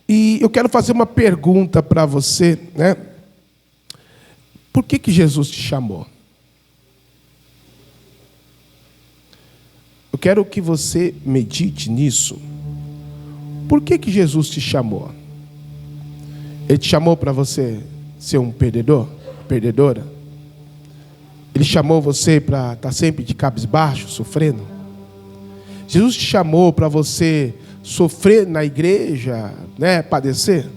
E eu quero fazer uma pergunta para você, né? Por que Jesus te chamou? Eu quero que você medite nisso. Por que Jesus te chamou? Ele te chamou para você ser um perdedor, perdedora? Ele chamou você para estar sempre de cabisbaixo, sofrendo? Jesus te chamou para você sofrer na igreja, né, padecer?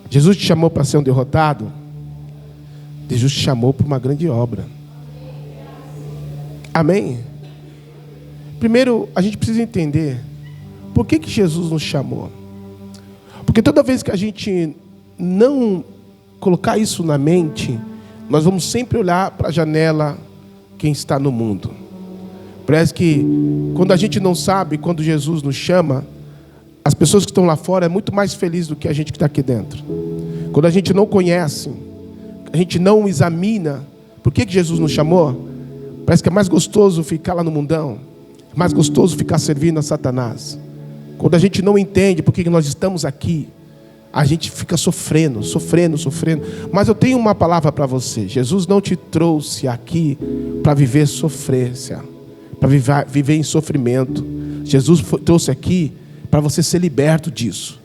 Jesus te chamou para ser um derrotado? Jesus te chamou para uma grande obra. Amém? Primeiro, a gente precisa entender por que Jesus nos chamou. Porque toda vez que a gente não colocar isso na mente, nós vamos sempre olhar para a janela quem está no mundo. Parece que quando a gente não sabe, quando Jesus nos chama, as pessoas que estão lá fora é muito mais feliz do que a gente que está aqui dentro. Quando a gente não conhece, a gente não examina por que Jesus nos chamou, parece que é mais gostoso ficar lá no mundão, é mais gostoso ficar servindo a Satanás. Quando a gente não entende por que nós estamos aqui, a gente fica sofrendo. Mas eu tenho uma palavra para você. Jesus não te trouxe aqui para viver sofrência, para viver em sofrimento. Jesus trouxe aqui para você ser liberto disso.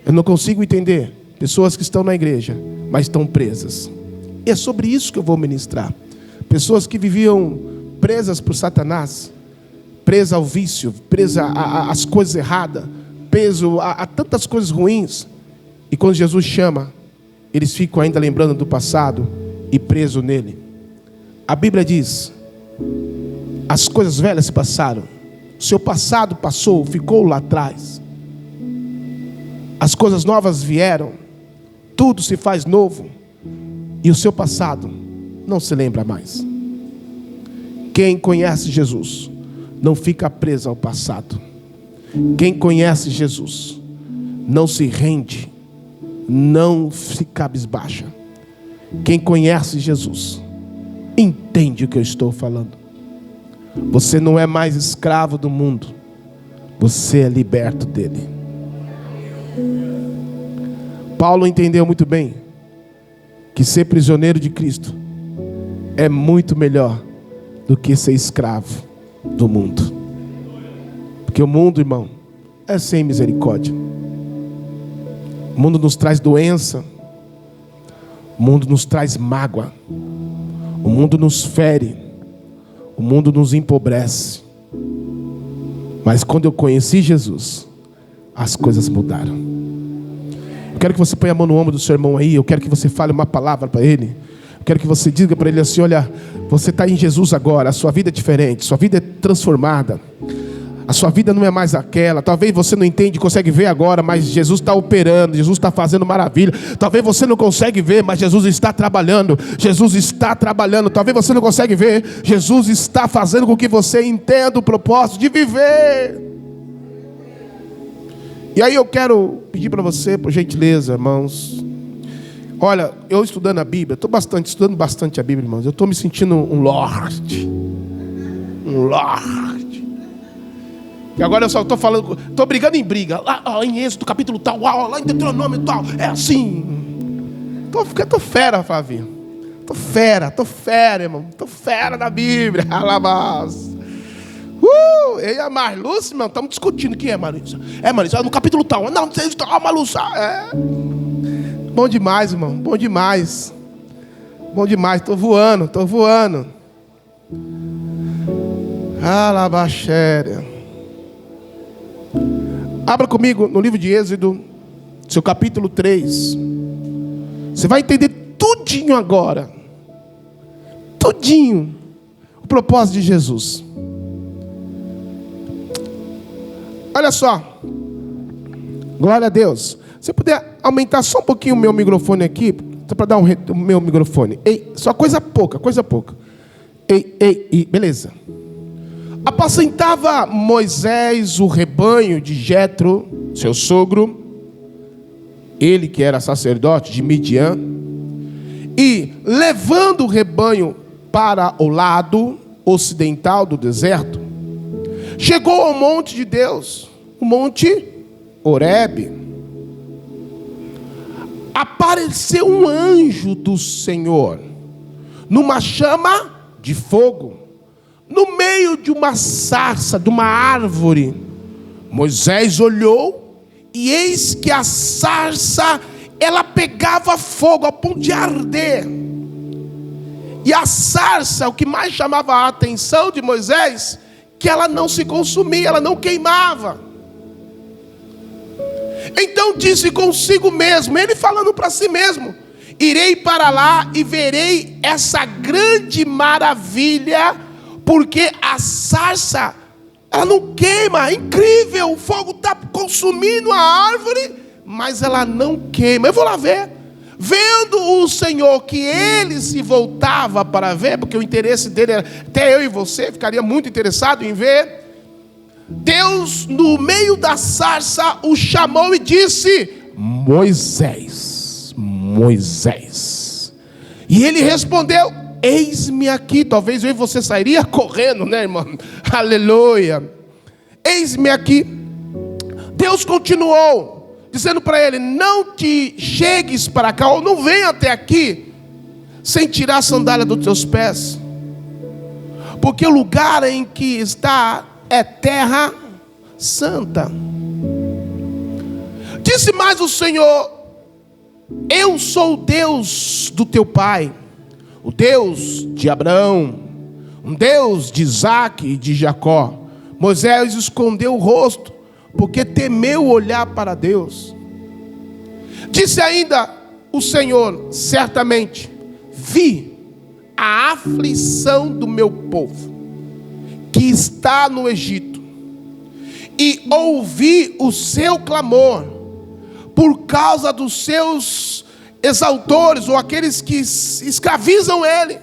Eu não consigo entender pessoas que estão na igreja, mas estão presas. E é sobre isso que eu vou ministrar. Pessoas que viviam presas por Satanás, presa ao vício, presa às coisas erradas, preso a tantas coisas ruins. E quando Jesus chama, eles ficam ainda lembrando do passado e presos nele. A Bíblia diz: as coisas velhas se passaram, o seu passado passou, ficou lá atrás. As coisas novas vieram, tudo se faz novo, e o seu passado não se lembra mais. Quem conhece Jesus não fica preso ao passado. Quem conhece Jesus não se rende, não se cabisbaixa. Quem conhece Jesus entende o que eu estou falando. Você não é mais escravo do mundo, você é liberto dele. Paulo entendeu muito bem que ser prisioneiro de Cristo é muito melhor do que ser escravo do mundo. Porque o mundo, irmão, é sem misericórdia. O mundo nos traz doença, o mundo nos traz mágoa, o mundo nos fere, o mundo nos empobrece. Mas quando eu conheci Jesus, as coisas mudaram. Eu quero que você ponha a mão no ombro do seu irmão aí. Eu quero que você fale uma palavra para ele. Eu quero que você diga para ele assim: olha, você está em Jesus agora, a sua vida é diferente, sua vida é transformada. A sua vida não é mais aquela. Talvez você não entende, consegue ver agora, mas Jesus está operando, Jesus está fazendo maravilha. Talvez você não consegue ver, mas Jesus está trabalhando. Jesus está trabalhando. Talvez você não consegue ver, Jesus está fazendo com que você entenda o propósito de viver. E aí eu quero pedir para você, por gentileza, irmãos. Olha, eu estudando a Bíblia, estou estudando bastante a Bíblia, irmãos. Eu estou me sentindo um Lorde. Um Lorde. E agora eu só estou falando, estou brigando em briga. Lá em Êxodo, capítulo tal, lá em Deuteronômio tal. É assim. Estou fera, Flavinho. Estou fera, irmão. Estou fera na Bíblia. Alabás. Eu e a Marlúcia, irmão, estamos discutindo quem é Marlúcia. É Marlúcia, no capítulo tal. Não sei se está Marlúcia. Bom demais, irmão. Bom demais. Estou voando. Alabaxéria. Abra comigo no livro de Êxodo, seu capítulo 3. Você vai entender tudinho agora. Tudinho. O propósito de Jesus. Olha só. Glória a Deus. Se puder aumentar só um pouquinho o meu microfone aqui, só para dar o meu microfone. Ei, só coisa pouca. Ei, beleza. Apacentava Moisés o rebanho de Jetro, seu sogro, ele que era sacerdote de Midian, e levando o rebanho para o lado ocidental do deserto, chegou ao monte de Deus, o monte Horebe. apareceu um anjo do Senhor, numa chama de fogo, no meio de uma sarça, de uma árvore. Moisés olhou, e eis que a sarça, ela pegava fogo a ponto de arder. E a sarça, o que mais chamava a atenção de Moisés, que ela não se consumia, ela não queimava. Então disse consigo mesmo, ele falando para si mesmo: irei para lá e verei essa grande maravilha, porque a sarça, ela não queima. Incrível, o fogo está consumindo a árvore, mas ela não queima. Eu vou lá ver. Vendo o Senhor que ele se voltava para ver, porque o interesse dele era, até eu e você ficaria muito interessado em ver, Deus no meio da sarça o chamou e disse: Moisés, Moisés. E ele respondeu: eis-me aqui. Talvez eu e você sairia correndo, né, irmão? Aleluia. Eis-me aqui. Deus continuou dizendo para ele: não te chegues para cá, ou não venha até aqui, sem tirar a sandália dos teus pés, porque o lugar em que está é terra santa. Disse mais o Senhor: eu sou o Deus do teu pai, o Deus de Abraão, um Deus de Isaque e de Jacó. Moisés escondeu o rosto, porque temeu olhar para Deus. Disse ainda o Senhor: certamente vi a aflição do meu povo, que está no Egito, e ouvi o seu clamor, por causa dos seus exaltores, ou aqueles que escravizam ele,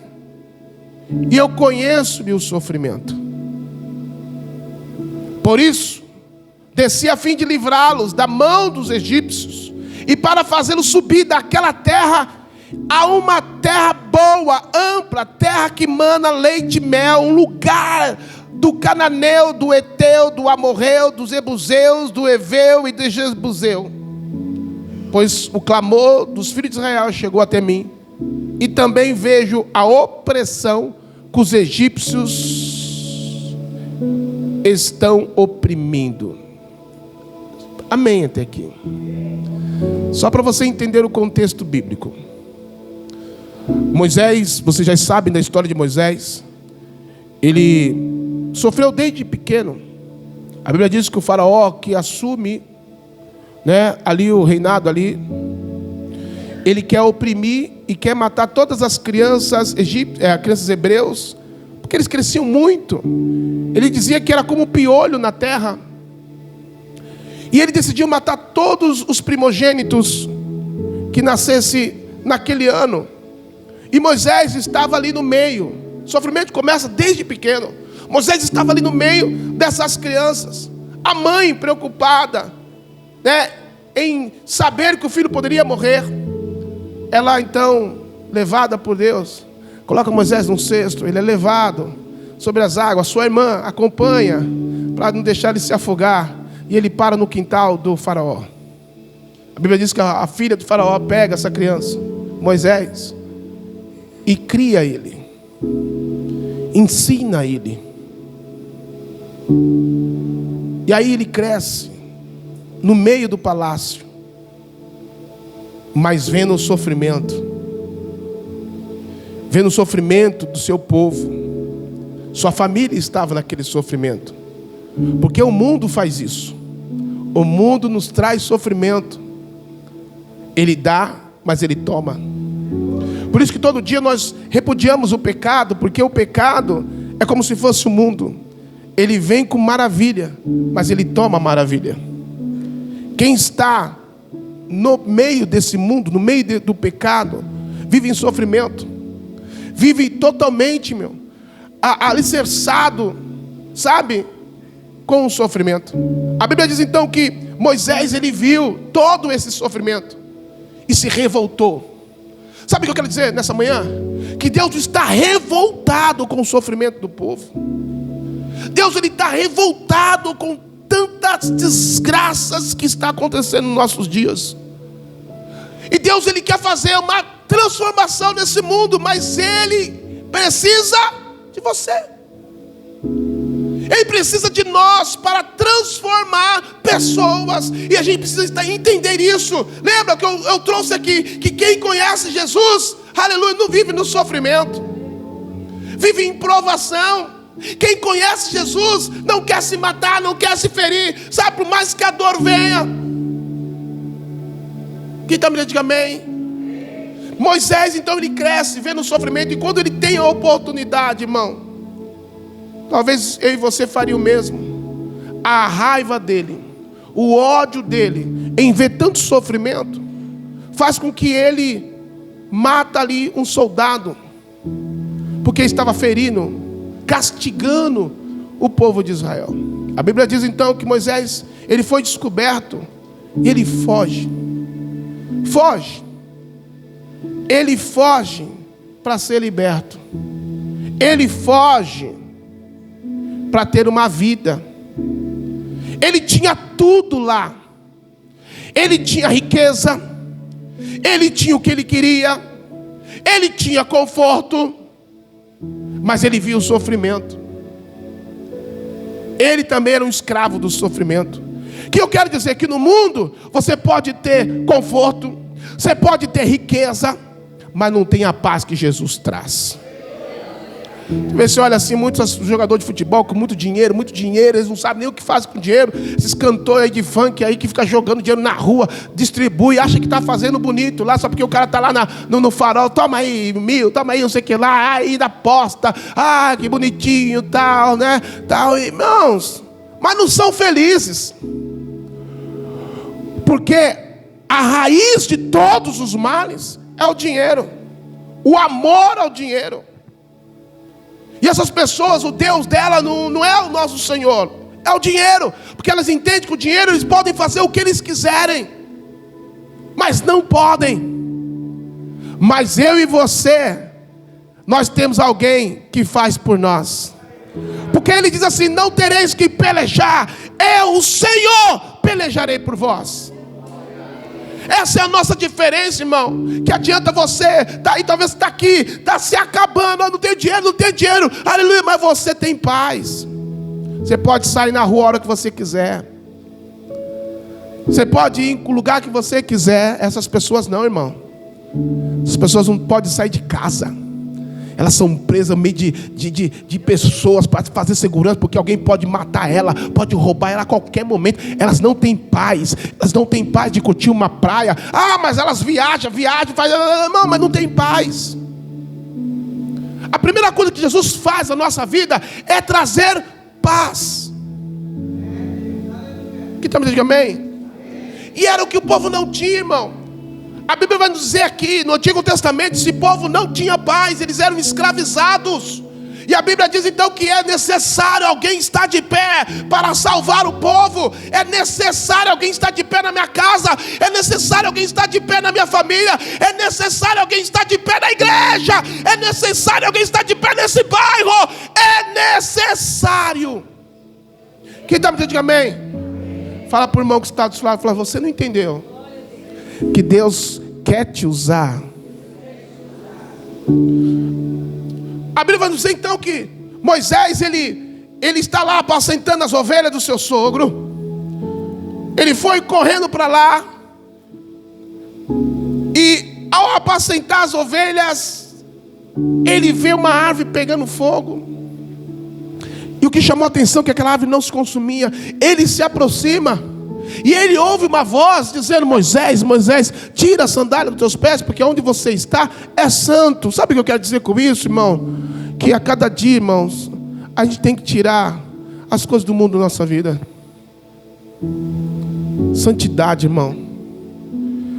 e eu conheço-lhe o sofrimento. Por isso desci a fim de livrá-los da mão dos egípcios, e para fazê-los subir daquela terra a uma terra boa, ampla, terra que mana leite e mel, um lugar do cananeu, do eteu, do amorreu, dos ebuseus, do eveu e do jebuseu. Pois o clamor dos filhos de Israel chegou até mim, e também vejo a opressão que os egípcios estão oprimindo. Amém até aqui. Só para você entender o contexto bíblico. Moisés, vocês já sabem da história de Moisés. Ele sofreu desde pequeno. A Bíblia diz que o faraó que assume, né, ali o reinado ali, ele quer oprimir e quer matar todas as crianças crianças hebreus, porque eles cresciam muito. Ele dizia que era como piolho na terra. E ele decidiu matar todos os primogênitos que nascesse naquele ano. E Moisés estava ali no meio. O sofrimento começa desde pequeno. Moisés estava ali no meio dessas crianças. A mãe preocupada, né, em saber que o filho poderia morrer. Ela então, levada por Deus, coloca Moisés num cesto. Ele é levado sobre as águas. Sua irmã acompanha para não deixar ele se afogar. E ele para no quintal do faraó. A Bíblia diz que a filha do faraó pega essa criança, Moisés, e cria ele, ensina ele. E aí ele cresce no meio do palácio, mas vendo o sofrimento do seu povo. Sua família estava naquele sofrimento, porque o mundo faz isso. O mundo nos traz sofrimento. Ele dá, mas ele toma. Por isso que todo dia nós repudiamos o pecado, porque o pecado é como se fosse o mundo. Ele vem com maravilha, mas ele toma maravilha. Quem está no meio desse mundo, no meio do pecado, vive em sofrimento, vive totalmente, alicerçado, sabe, com o sofrimento. A Bíblia diz então que Moisés, ele viu todo esse sofrimento e se revoltou. Sabe o que eu quero dizer nessa manhã? Que Deus está revoltado com o sofrimento do povo. Deus, ele está revoltado com tantas desgraças que está acontecendo nos nossos dias. E Deus, Ele quer fazer uma transformação nesse mundo, mas Ele precisa de você. Ele precisa de nós para transformar pessoas. E a gente precisa entender isso. Lembra que eu trouxe aqui que quem conhece Jesus, aleluia, não vive no sofrimento, vive em provação. Quem conhece Jesus não quer se matar, não quer se ferir, sabe, por mais que a dor venha. Quem está me dizendo, diga amém. Moisés, então, ele cresce vendo o sofrimento, e quando ele tem a oportunidade, irmão, talvez eu e você faria o mesmo. A raiva dele, o ódio dele em ver tanto sofrimento, faz com que ele mata ali um soldado, porque estava ferindo, castigando o povo de Israel. A Bíblia diz então que Moisés, ele foi descoberto, e ele foge. Ele foge para ser liberto. Ele foge para ter uma vida. Ele tinha tudo lá. Ele tinha riqueza. Ele tinha o que ele queria. Ele tinha conforto. Mas ele viu o sofrimento. Ele também era um escravo do sofrimento. O que eu quero dizer é que no mundo você pode ter conforto, você pode ter riqueza, mas não tem a paz que Jesus traz. Você olha assim, muitos jogadores de futebol com muito dinheiro, eles não sabem nem o que fazem com dinheiro. Esses cantores aí de funk aí que ficam jogando dinheiro na rua, distribui, acha que está fazendo bonito lá, só porque o cara está lá no farol, toma aí 1.000, toma aí não sei o que lá, aí da posta, que bonitinho, tal, né, tal, irmãos, mas não são felizes, porque a raiz de todos os males é o dinheiro, o amor ao dinheiro. E essas pessoas, o Deus dela não é o nosso Senhor, é o dinheiro. Porque elas entendem que o dinheiro eles podem fazer o que eles quiserem, mas não podem. Mas eu e você, nós temos alguém que faz por nós. Porque ele diz assim: não tereis que pelejar, eu, o Senhor, pelejarei por vós. Essa é a nossa diferença, irmão. Que adianta você, daí talvez está aqui, está se acabando, não tem dinheiro, aleluia, mas você tem paz. Você pode sair na rua a hora que você quiser. Você pode ir em lugar que você quiser. Essas pessoas não, irmão. Essas pessoas não podem sair de casa. Elas são presas meio de pessoas para fazer segurança, porque alguém pode matar ela, pode roubar ela a qualquer momento. Elas não têm paz. Elas não têm paz de curtir uma praia. Mas elas viajam, não, mas não tem paz. A primeira coisa que Jesus faz na nossa vida é trazer paz. Que estamos dizendo amém? E era o que o povo não tinha, irmão. A Bíblia vai nos dizer aqui, no Antigo Testamento, esse povo não tinha paz, eles eram escravizados. E a Bíblia diz então que é necessário alguém estar de pé para salvar o povo. É necessário alguém estar de pé na minha casa. É necessário alguém estar de pé na minha família. É necessário alguém estar de pé na igreja. É necessário alguém estar de pé nesse bairro. É necessário. Quem está me dizendo amém? Fala para o irmão que está do seu lado, fala: você não entendeu que Deus quer te usar. A Bíblia vai dizer então que Moisés, ele está lá apacentando as ovelhas do seu sogro. Ele foi correndo para lá, e ao apacentar as ovelhas, ele vê uma árvore pegando fogo. E o que chamou a atenção é que aquela árvore não se consumia. Ele se aproxima e ele ouve uma voz dizendo: Moisés, tira a sandália dos teus pés, porque onde você está é santo. Sabe o que eu quero dizer com isso, irmão? Que a cada dia, irmãos, a gente tem que tirar as coisas do mundo da nossa vida. Santidade, irmão.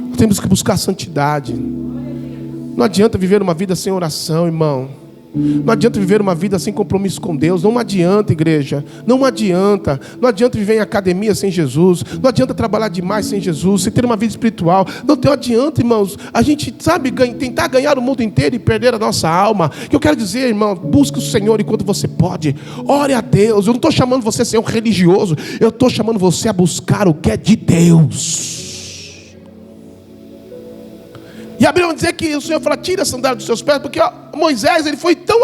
Nós temos que buscar santidade. Não adianta viver uma vida sem oração, irmão. Não adianta viver uma vida sem compromisso com Deus. Não adianta, igreja. Não adianta. Não adianta viver em academia sem Jesus. Não adianta trabalhar demais sem Jesus, sem ter uma vida espiritual. Não adianta, irmãos. A gente sabe tentar ganhar o mundo inteiro e perder a nossa alma. O que eu quero dizer, irmão, busque o Senhor enquanto você pode. Ore a Deus. Eu não estou chamando você a ser um religioso. Eu estou chamando você a buscar o que é de Deus. a Bíblia vai dizer que o Senhor fala: tira a sandália dos seus pés, porque Moisés, ele foi tão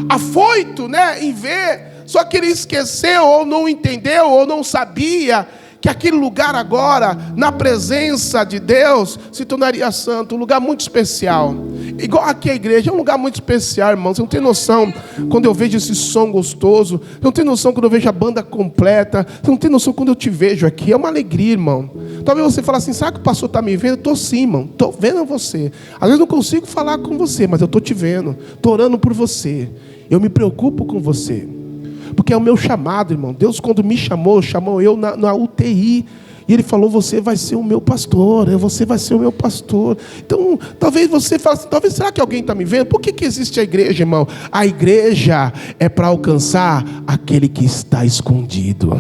afoito, né, em ver, só que ele esqueceu, ou não entendeu, ou não sabia que aquele lugar agora, na presença de Deus, se tornaria santo, um lugar muito especial. Igual aqui a igreja, é um lugar muito especial, irmão. Você não tem noção quando eu vejo esse som gostoso, você não tem noção quando eu vejo a banda completa, você não tem noção quando eu te vejo aqui, é uma alegria, irmão. Talvez você fale assim: será que o pastor está me vendo? Estou sim, irmão, estou vendo você. Às vezes não consigo falar com você, mas eu estou te vendo, estou orando por você, eu me preocupo com você. Porque é o meu chamado, irmão. Deus, quando me chamou eu na UTI. E Ele falou: você vai ser o meu pastor. Você vai ser o meu pastor. Então, talvez você fale assim: talvez, será que alguém está me vendo? Por que existe a igreja, irmão? A igreja é para alcançar aquele que está escondido.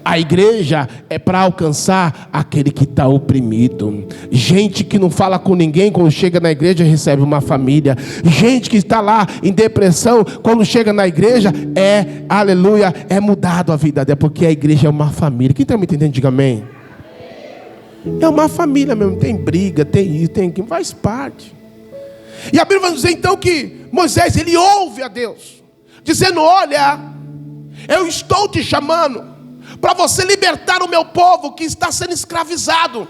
A igreja é para alcançar aquele que está oprimido. Gente que não fala com ninguém, quando chega na igreja recebe uma família. Gente que está lá em depressão, quando chega na igreja aleluia, é mudado a vida dela, porque a igreja é uma família. Quem está me entendendo, diga amém. É uma família mesmo, tem briga, tem isso, tem aquilo, faz parte. E a Bíblia vai dizer então que Moisés, ele ouve a Deus, dizendo: olha, eu estou te chamando para você libertar o meu povo que está sendo escravizado,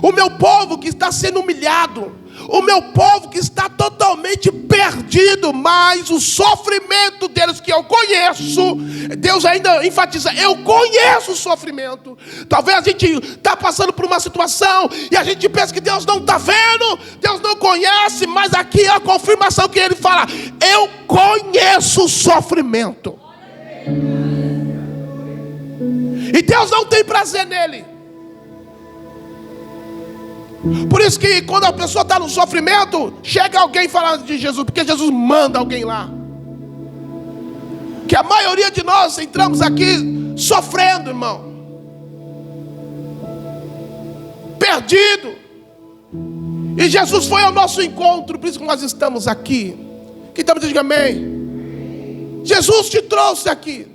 o meu povo que está sendo humilhado, o meu povo que está totalmente perdido. Mas o sofrimento deles, que eu conheço, Deus ainda enfatiza: eu conheço o sofrimento. Talvez a gente está passando por uma situação e a gente pensa que Deus não está vendo, Deus não conhece, mas aqui é a confirmação que Ele fala: eu conheço o sofrimento. E Deus não tem prazer nele. Por isso que quando a pessoa está no sofrimento, chega alguém falando de Jesus, porque Jesus manda alguém lá. Que a maioria de nós entramos aqui sofrendo, irmão, perdido. E Jesus foi ao nosso encontro, por isso que nós estamos aqui. Quem está me dizendo amém? Jesus te trouxe aqui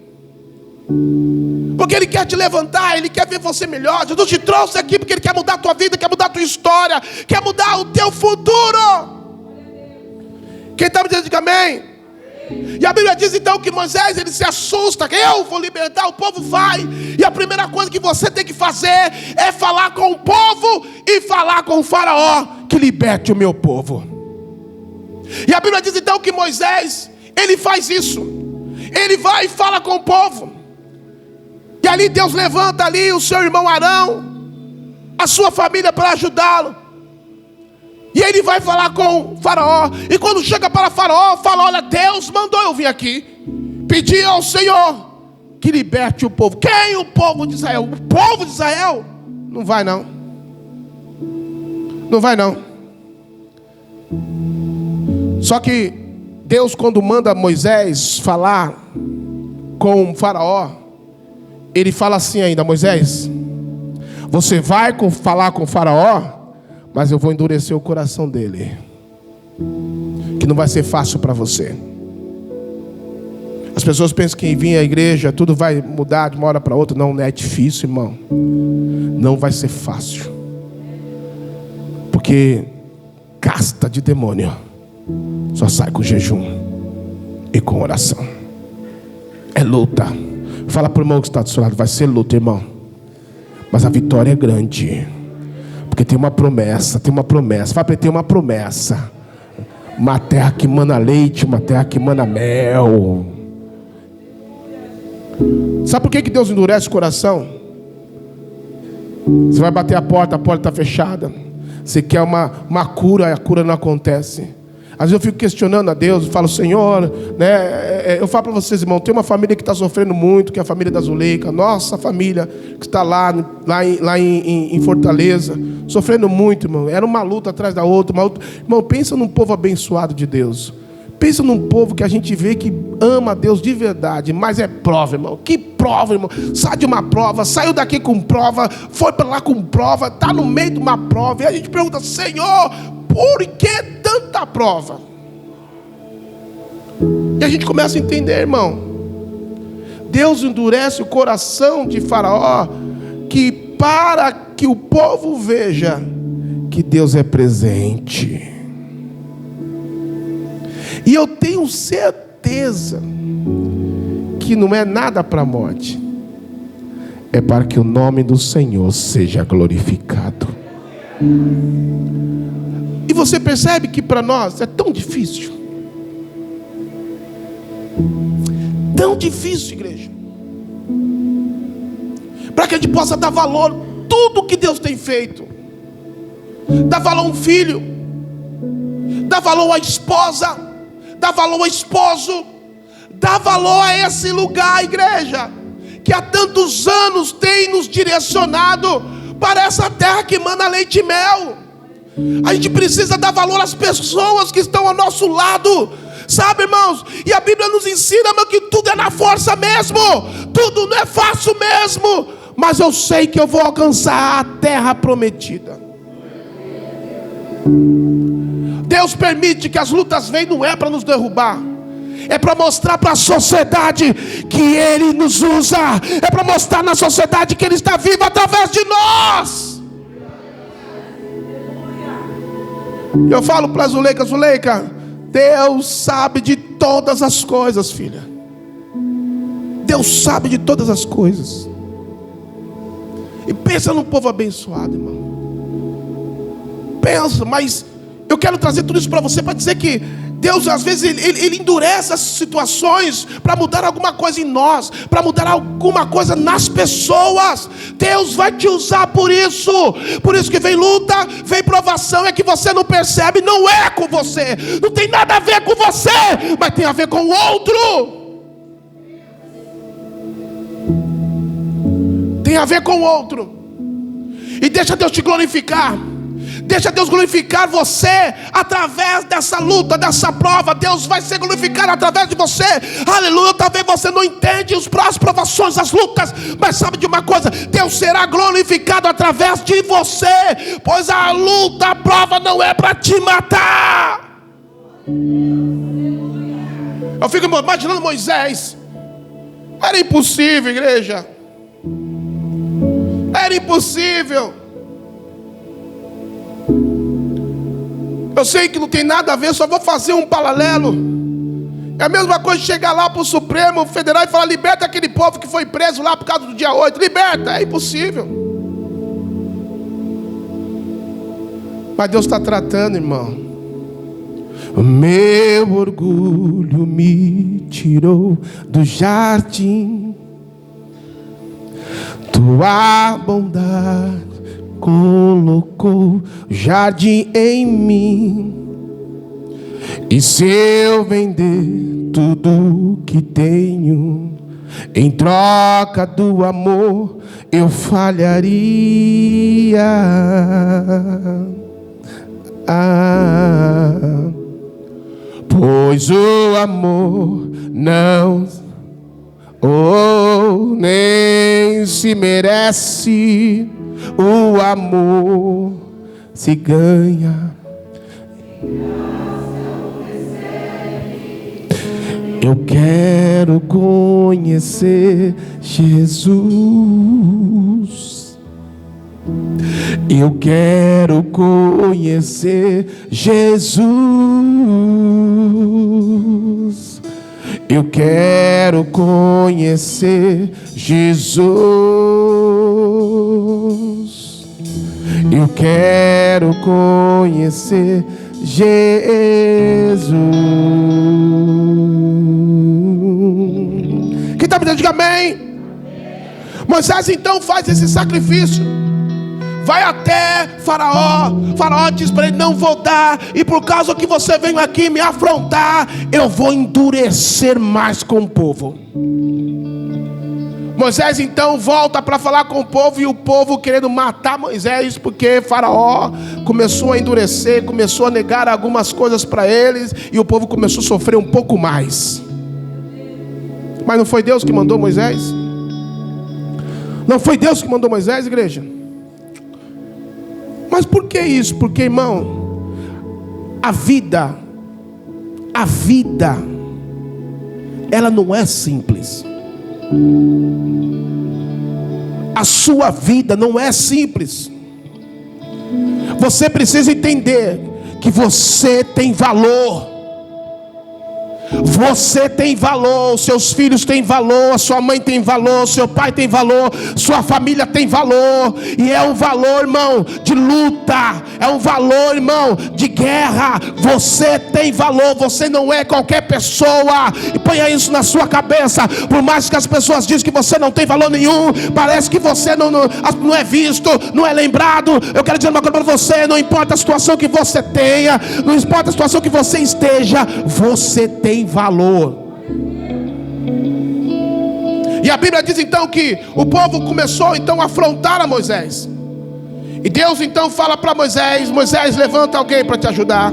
porque Ele quer te levantar, Ele quer ver você melhor. Jesus te trouxe aqui porque Ele quer mudar a tua vida, quer mudar a tua história, quer mudar o teu futuro. Quem está me dizendo, diga amém. E a Bíblia diz então que Moisés, ele se assusta: eu vou libertar, o povo vai. E a primeira coisa que você tem que fazer é falar com o povo e falar com o faraó, que liberte o meu povo. E a Bíblia diz então que Moisés, ele faz isso. Ele vai e fala com o povo. E ali Deus levanta ali o seu irmão Arão, a sua família, para ajudá-lo. E ele vai falar com o faraó. E quando chega para o faraó, fala: olha, Deus mandou eu vir aqui pedir ao Senhor que liberte o povo. Quem? O povo de Israel. O povo de Israel? Não vai não. Não vai não. Só que Deus, quando manda Moisés falar com o faraó, Ele fala assim ainda: Moisés, você vai falar com o faraó, mas eu vou endurecer o coração dele, que não vai ser fácil para você. As pessoas pensam que vir à igreja tudo vai mudar de uma hora para outra. Não, é difícil, irmão. Não vai ser fácil, porque casta de demônio só sai com jejum e com oração. É luta. Fala para o irmão que está do seu lado: vai ser luta, irmão, mas a vitória é grande, porque tem uma promessa. Tem uma promessa. Fala para ele: tem uma promessa. Uma terra que mana leite, uma terra que mana mel. Sabe por que Deus endurece o coração? Você vai bater a porta está fechada. Você quer uma cura, a cura não acontece. Às vezes eu fico questionando a Deus, eu falo: Senhor, né? Eu falo para vocês, irmão, tem uma família que está sofrendo muito, que é a família da Zuleika, nossa família que está lá em Fortaleza, sofrendo muito, irmão. Era uma luta atrás da outra, Irmão, pensa num povo abençoado de Deus. Pensa num povo que a gente vê que ama a Deus de verdade, mas é prova, irmão. Que prova, irmão? Sai de uma prova, saiu daqui com prova, foi para lá com prova, está no meio de uma prova, e a gente pergunta: Senhor, por que tanta prova? E a gente começa a entender, irmão. Deus endurece o coração de Faraó, que para que o povo veja que Deus é presente. E eu tenho certeza que não é nada para a morte, é para que o nome do Senhor seja glorificado. E você percebe que para nós é tão difícil. Tão difícil, igreja. Para que a gente possa dar valor a tudo que Deus tem feito. Dar valor a um filho, dar valor à esposa, dar valor ao esposo, dar valor a esse lugar, igreja, que há tantos anos tem nos direcionado para essa terra que emana leite e mel. A gente precisa dar valor às pessoas que estão ao nosso lado, sabe, irmãos? E a Bíblia nos ensina, irmão, que tudo é na força mesmo, tudo não é fácil mesmo, mas eu sei que eu vou alcançar a terra prometida. Deus permite que as lutas venham, não é para nos derrubar, é para mostrar para a sociedade que Ele nos usa, é para mostrar na sociedade que Ele está vivo através de nós. Eu falo para a Zuleika: Zuleika, Deus sabe de todas as coisas, filha. Deus sabe de todas as coisas. E pensa num povo abençoado, irmão. Pensa, mas eu quero trazer tudo isso para você, para dizer que Deus às vezes ele endurece as situações para mudar alguma coisa em nós, para mudar alguma coisa nas pessoas. Deus vai te usar por isso que vem luta, vem provação, é que você não percebe, não é com você, não tem nada a ver com você, mas tem a ver com o outro. Tem a ver com o outro. E deixa Deus te glorificar. Deixa Deus glorificar você através dessa luta, dessa prova. Deus vai ser glorificado através de você. Aleluia. Talvez você não entenda as provações, as lutas, mas sabe de uma coisa: Deus será glorificado através de você, pois a luta, a prova não é para te matar. Eu fico imaginando Moisés. Era impossível, igreja. Era impossível. Eu sei que não tem nada a ver, só vou fazer um paralelo. É a mesma coisa de chegar lá para o Supremo Federal e falar: liberta aquele povo que foi preso lá por causa do dia 8. Liberta, é impossível. Mas Deus está tratando, irmão. O meu orgulho me tirou do jardim, tua bondade colocou jardim em mim. E se eu vender tudo que tenho em troca do amor, eu falharia. Pois o amor não nem se merece. O amor se ganha. Eu quero conhecer Jesus. Eu quero conhecer Jesus. Eu quero conhecer Jesus. Eu quero conhecer Jesus. Quem está me dizendo, diga amém. Moisés então faz esse sacrifício. Vai até Faraó. Faraó diz para ele: não vou dar. E por causa que você veio aqui me afrontar, eu vou endurecer mais com o povo. Moisés então volta para falar com o povo. E o povo querendo matar Moisés, porque Faraó começou a endurecer, começou a negar algumas coisas para eles. E o povo começou a sofrer um pouco mais. Mas não foi Deus que mandou Moisés? Não foi Deus que mandou Moisés, igreja? Mas por que isso? Porque, irmão, a vida, ela não é simples. A sua vida não é simples. Você precisa entender que você tem valor. Você tem valor, seus filhos têm valor, a sua mãe tem valor, seu pai tem valor, sua família tem valor. E é um valor, irmão, de luta, é um valor, irmão, de guerra. Você tem valor, você não é qualquer pessoa. E ponha isso na sua cabeça. Por mais que as pessoas dizem que você não tem valor nenhum, parece que você não é visto, não é lembrado. Eu quero dizer uma coisa para você: não importa a situação que você tenha, não importa a situação que você esteja, você tem valor. E a Bíblia diz então que o povo começou então a afrontar a Moisés. E Deus então fala para Moisés: Moisés, levanta alguém para te ajudar.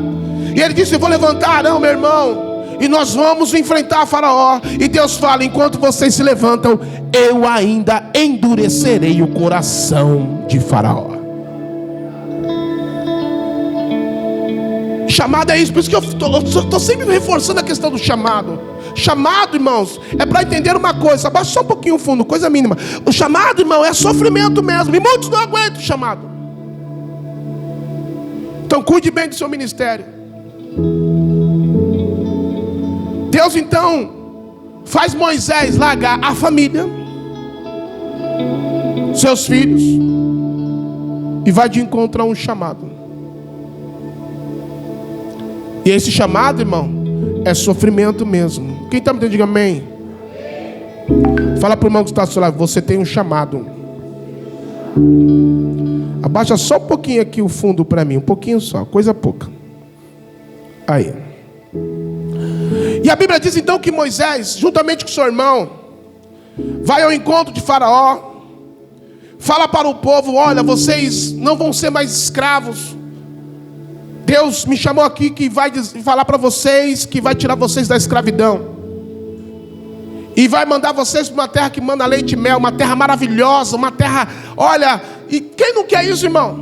E ele disse: eu vou levantar não, meu irmão, e nós vamos enfrentar Faraó. E Deus fala: enquanto vocês se levantam, eu ainda endurecerei o coração de Faraó. Chamado é isso, por isso que eu estou sempre reforçando a questão do chamado. Chamado, irmãos, é para entender uma coisa. Abaixa só um pouquinho o fundo, coisa mínima. O chamado, irmão, é sofrimento mesmo. E muitos não aguentam o chamado. Então cuide bem do seu ministério. Deus então faz Moisés largar a família, seus filhos, e vai de encontro a um chamado. E esse chamado, irmão, é sofrimento mesmo. Quem está me entendendo, diga amém. Fala para o irmão que está ao seu lado: você tem um chamado. Abaixa só um pouquinho aqui o fundo para mim, um pouquinho só, coisa pouca. Aí. E a Bíblia diz então que Moisés, juntamente com seu irmão, vai ao encontro de Faraó, fala para o povo: olha, vocês não vão ser mais escravos. Deus me chamou aqui que vai falar para vocês que vai tirar vocês da escravidão. E vai mandar vocês para uma terra que manda leite e mel, uma terra maravilhosa, uma terra, olha, e quem não quer isso, irmão?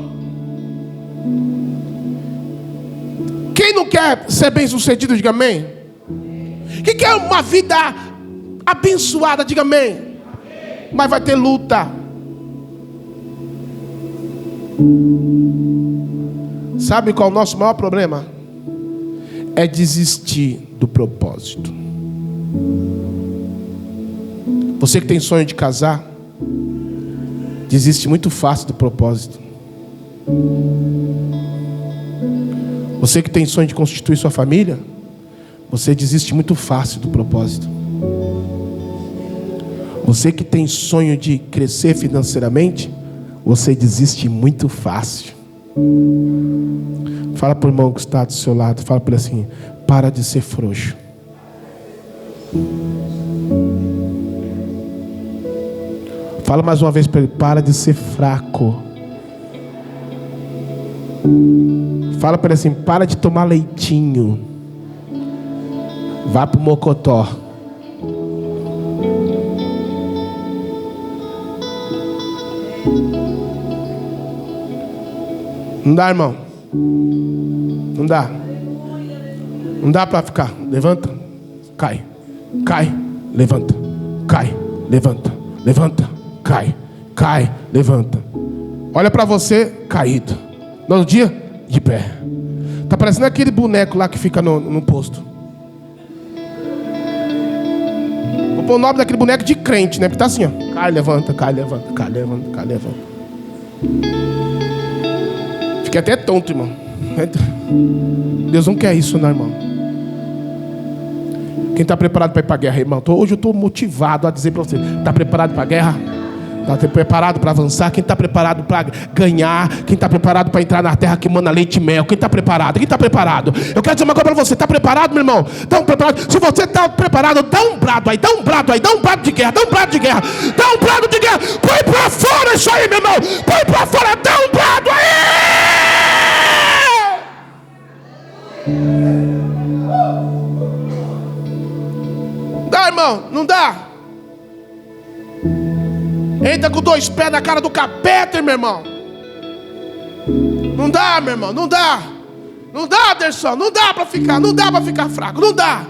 Quem não quer ser bem sucedido, diga amém. Quem quer uma vida abençoada, diga amém. Mas vai ter luta. Sabe qual é o nosso maior problema? É desistir do propósito. Você que tem sonho de casar, desiste muito fácil do propósito. Você que tem sonho de constituir sua família, você desiste muito fácil do propósito. Você que tem sonho de crescer financeiramente, você desiste muito fácil. Fala para o irmão que está do seu lado, fala para ele assim: para de ser frouxo. Fala mais uma vez para ele: para de ser fraco. Fala para ele assim: para de tomar leitinho. Vá para o mocotó. Não dá, irmão. Não dá. Não dá para ficar. Levanta, cai, cai, levanta, cai, levanta, levanta, cai, cai, levanta. Olha para você caído. No outro dia, de pé. Tá parecendo aquele boneco lá que fica no posto. Vou pôr o nome daquele boneco de crente, né? Porque tá assim, ó: cai, levanta, cai, levanta, cai, levanta, cai, levanta. Fiquei até tonto, irmão. Deus não quer isso, não, irmão. Quem está preparado para ir para a guerra, irmão? Hoje eu estou motivado a dizer para você: está preparado para a guerra? Está preparado para avançar? Quem está preparado para ganhar? Quem está preparado para entrar na terra que manda leite e mel? Quem está preparado? Quem está preparado? Eu quero dizer uma coisa para você: está preparado, meu irmão? Está preparado? Se você está preparado, dá um brado aí, dá um brado aí, dá um brado de guerra, dá um brado de guerra, dá um brado de guerra. Põe para fora isso aí, meu irmão. Põe para fora, dá um brado aí. Dá, irmão? Não dá? Entra com 2 pés na cara do capeta, meu irmão. Não dá, meu irmão, não dá. Não dá, Anderson, não dá para ficar fraco, não dá.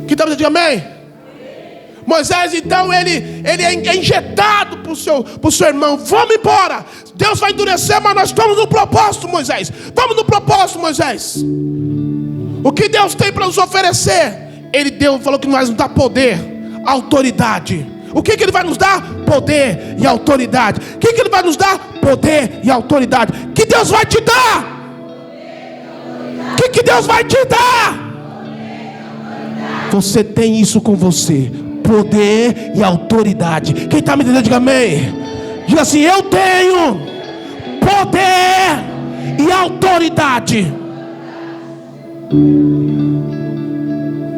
Que tal você dizer amém? Moisés, então, ele é injetado por seu irmão. Vamos embora. Deus vai endurecer, mas nós estamos no propósito, Moisés. Vamos no propósito, Moisés. O que Deus tem para nos oferecer? Falou que nós nos dá poder, autoridade. O que Ele vai nos dar? Poder e autoridade. O que Ele vai nos dar? Poder e autoridade. Que Deus vai te dar? O que Deus vai te dar? Você tem isso com você. Poder e autoridade. Quem está me entendendo, diga amém. Diga assim: eu tenho poder e autoridade.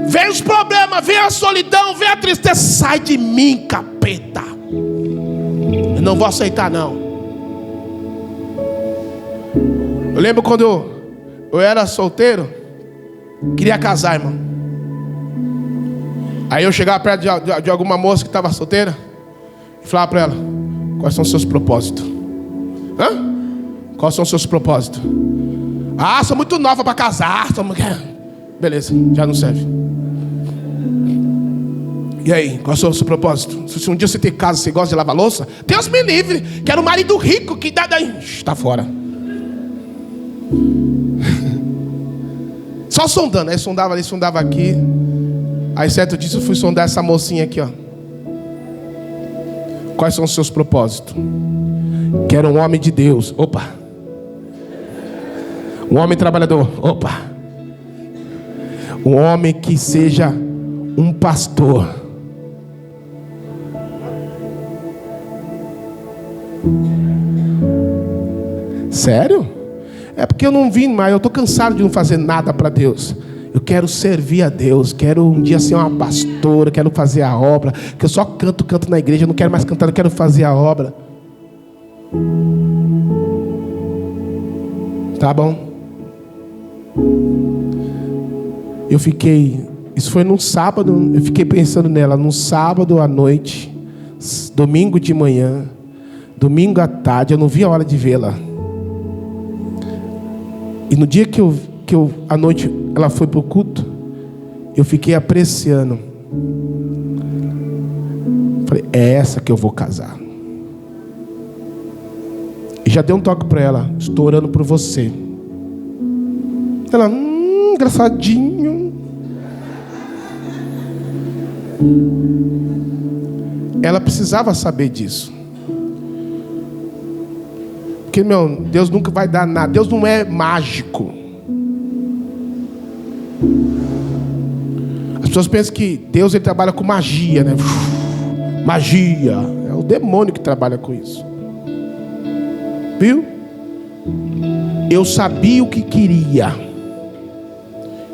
Vem os problemas, vem a solidão, vem a tristeza. Sai de mim, capeta. Eu não vou aceitar, não. Eu lembro quando eu era solteiro, queria casar, irmão. Aí eu chegava perto de alguma moça que estava solteira e falava para ela: quais são os seus propósitos? Quais são os seus propósitos? Ah, sou muito nova para casar. Beleza, já não serve. E aí, qual é o seu propósito? Se um dia você tem casa, você gosta de lavar louça, Deus me livre. Quero um marido rico que dá daí. Está fora. Só sondando. Aí sondava ali, sondava aqui. Aí certo disso eu fui sondar essa mocinha aqui, ó. Quais são os seus propósitos? Quero um homem de Deus. Opa. Um homem trabalhador. Opa. Um homem que seja um pastor. Sério? É porque eu não vim mais. Eu estou cansado de não fazer nada para Deus. Eu quero servir a Deus. Quero um dia ser uma pastora. Quero fazer a obra. Que eu só canto na igreja. Eu não quero mais cantar. Eu quero fazer a obra. Tá bom. Eu fiquei. Isso foi num sábado. Eu fiquei pensando nela. Num sábado à noite. Domingo de manhã. Domingo à tarde. Eu não vi a hora de vê-la. E no dia que eu à noite ela foi para o culto, eu fiquei apreciando. Falei: é essa que eu vou casar. E já dei um toque para ela: estou orando por você. Ela: engraçadinho. Ela precisava saber disso. Porque, Deus nunca vai dar nada. Deus não é mágico. As pessoas pensam que Deus ele trabalha com magia, né? Magia. É o demônio que trabalha com isso. Viu? Eu sabia o que queria.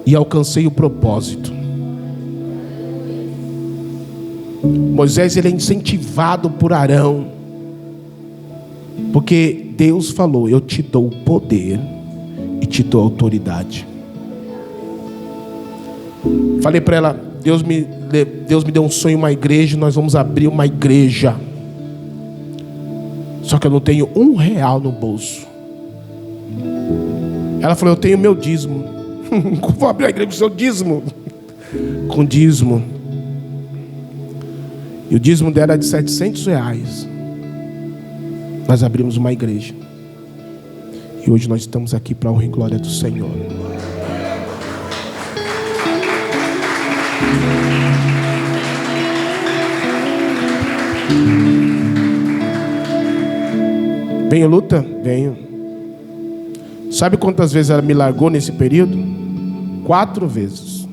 E alcancei o propósito. Moisés ele é incentivado por Arão. Porque Deus falou: eu te dou o poder e te dou a autoridade. Falei para ela: Deus me deu um sonho, uma igreja. Nós vamos abrir uma igreja. Só que eu não tenho R$1 no bolso. Ela falou: eu tenho meu dízimo. Vou abrir a igreja com o seu dízimo. Com dízimo. E o dízimo dela era de R$700. Nós abrimos uma igreja. E hoje nós estamos aqui para a honra e glória do Senhor. Venho luta? Venho. Sabe quantas vezes ela me largou nesse período? 4 vezes.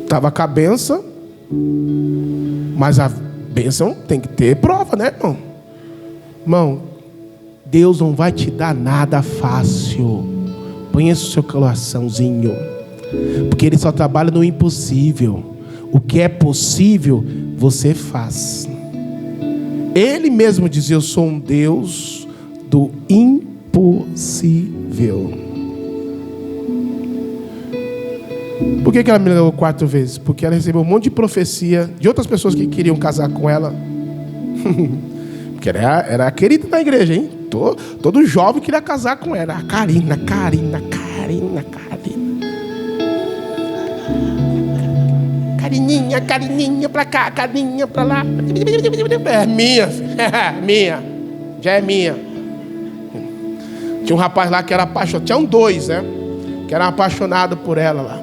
Estava com a benção, mas a bênção tem que ter prova, né, irmão? Irmão, Deus não vai te dar nada fácil. Põe isso no seu coraçãozinho. Porque Ele só trabalha no impossível. O que é possível, você faz. Ele mesmo dizia: eu sou um Deus do impossível. Por que ela me levou 4 vezes? Porque ela recebeu um monte de profecia de outras pessoas que queriam casar com ela. Porque ela era querida na igreja, hein? Todo jovem queria casar com ela. Carina. Carinha pra cá, carinha pra lá. É minha, minha. Já é minha. Tinha um rapaz lá que era apaixonado. Tinha dois, né? Que era apaixonado por ela lá.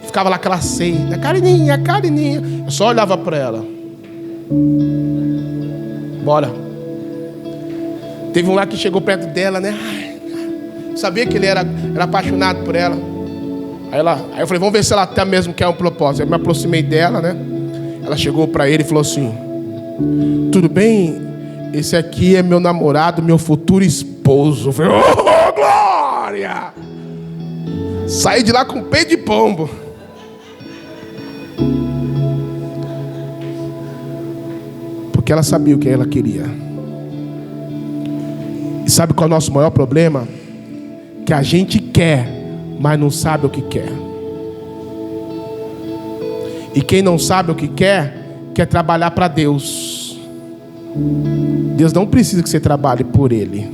Ficava lá aquela ceia. Carinha. Eu só olhava pra ela. Bora. Teve um lá que chegou perto dela, né? Sabia que ele era apaixonado por ela. Aí eu falei, vamos ver se ela até mesmo quer um propósito. Eu me aproximei dela, né? Ela chegou pra ele e falou assim: tudo bem? Esse aqui é meu namorado, meu futuro esposo. Eu falei, oh, glória! Saí de lá com peito de pombo. Porque ela sabia o que ela queria. E sabe qual é o nosso maior problema? Que a gente quer, mas não sabe o que quer. E quem não sabe o que quer trabalhar para Deus. Deus não precisa que você trabalhe por Ele.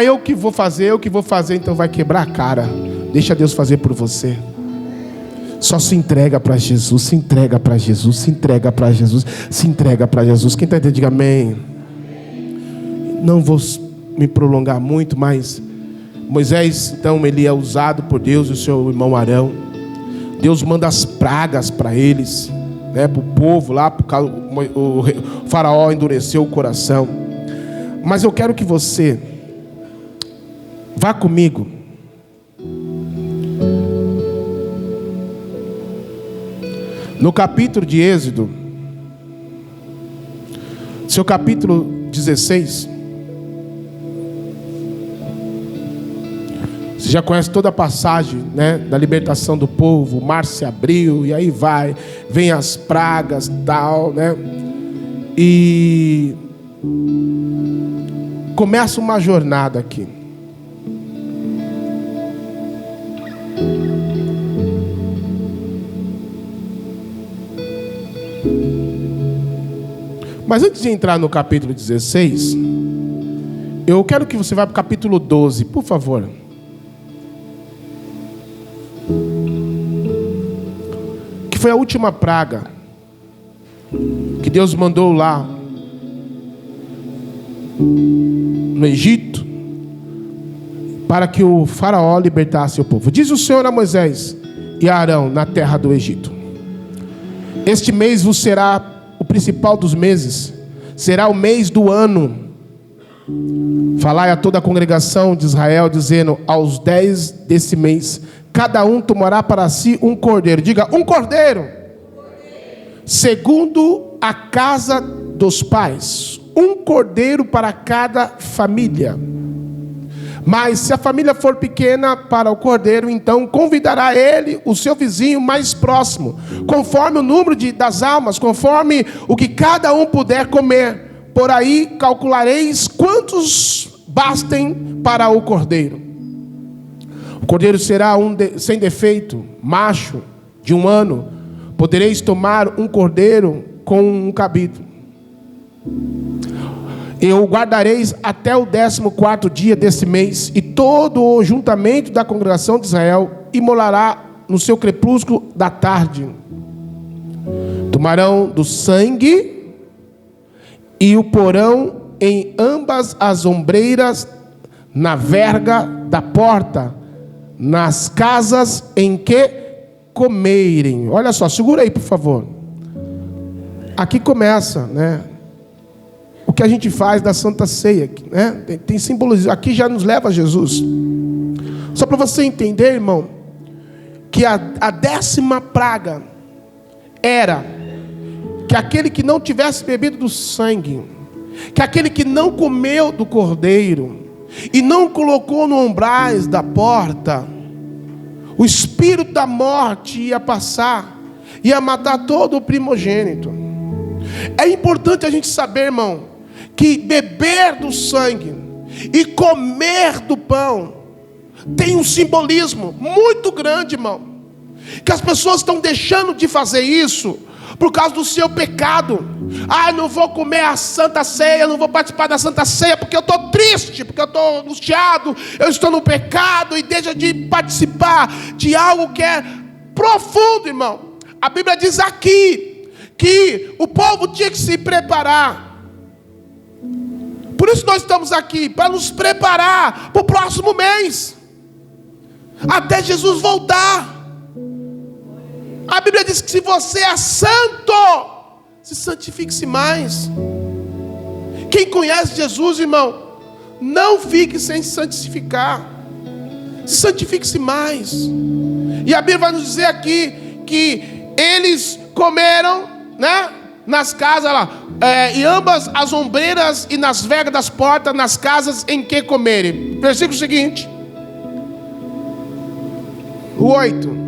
Eu que vou fazer, então vai quebrar a cara. Deixa Deus fazer por você. Só se entrega para Jesus, se entrega para Jesus, se entrega para Jesus, se entrega para Jesus. Quem está entendendo, diga amém. Não vou me prolongar muito, mas Moisés, então, ele é usado por Deus e o seu irmão Arão. Deus manda as pragas para eles, né, para o povo lá, porque o faraó endureceu o coração. Mas eu quero que você vá comigo no capítulo de Êxodo, seu capítulo 16. Você já conhece toda a passagem, né, da libertação do povo. O mar se abriu e aí vem as pragas, tal, né? E começa uma jornada aqui. Mas antes de entrar no capítulo 16, eu quero que você vá para o capítulo 12, por favor. Que foi a última praga que Deus mandou lá no Egito, para que o faraó libertasse o povo. Diz o Senhor a Moisés e a Arão na terra do Egito: este mês vos será o principal dos meses, será o mês do ano. Falai a toda a congregação de Israel, dizendo: aos 10 desse mês, cada um tomará para si um cordeiro. Diga, um cordeiro. Segundo a casa dos pais. Um cordeiro para cada família. Mas se a família for pequena para o cordeiro, então convidará ele o seu vizinho mais próximo, conforme o número das almas, conforme o que cada um puder comer. Por aí calculareis quantos bastem para o cordeiro. O cordeiro será sem defeito, macho, de 1 ano. Podereis tomar um cordeiro com um cabrito. E o guardareis até o 14º dia desse mês, e todo o juntamento da congregação de Israel imolará no seu crepúsculo da tarde. Tomarão do sangue e o porão em ambas as ombreiras, na verga da porta, nas casas em que comerem. Olha só, segura aí, por favor. Aqui começa, né, o que a gente faz da Santa Ceia, né? Tem simbologia. Aqui já nos leva a Jesus. Só para você entender, irmão, que a 10ª praga era que aquele que não tivesse bebido do sangue, que aquele que não comeu do cordeiro e não colocou no umbrais da porta, o espírito da morte ia passar, ia matar todo o primogênito. É importante a gente saber, irmão, que beber do sangue e comer do pão tem um simbolismo muito grande, irmão, que as pessoas estão deixando de fazer isso por causa do seu pecado. Não vou comer a Santa Ceia, não vou participar da Santa Ceia porque eu estou triste, porque eu estou angustiado, eu estou no pecado, e deixa de participar de algo que é profundo, irmão. A Bíblia diz aqui que o povo tinha que se preparar. Por isso nós estamos aqui, para nos preparar para o próximo mês, até Jesus voltar. A Bíblia diz que se você é santo, se santifique-se mais. Quem conhece Jesus, irmão, não fique sem se santificar. Se santifique-se mais. E a Bíblia vai nos dizer aqui que eles comeram, né, nas casas lá, e ambas as ombreiras e nas vergas das portas, nas casas em que comerem. Versículo seguinte, o 8.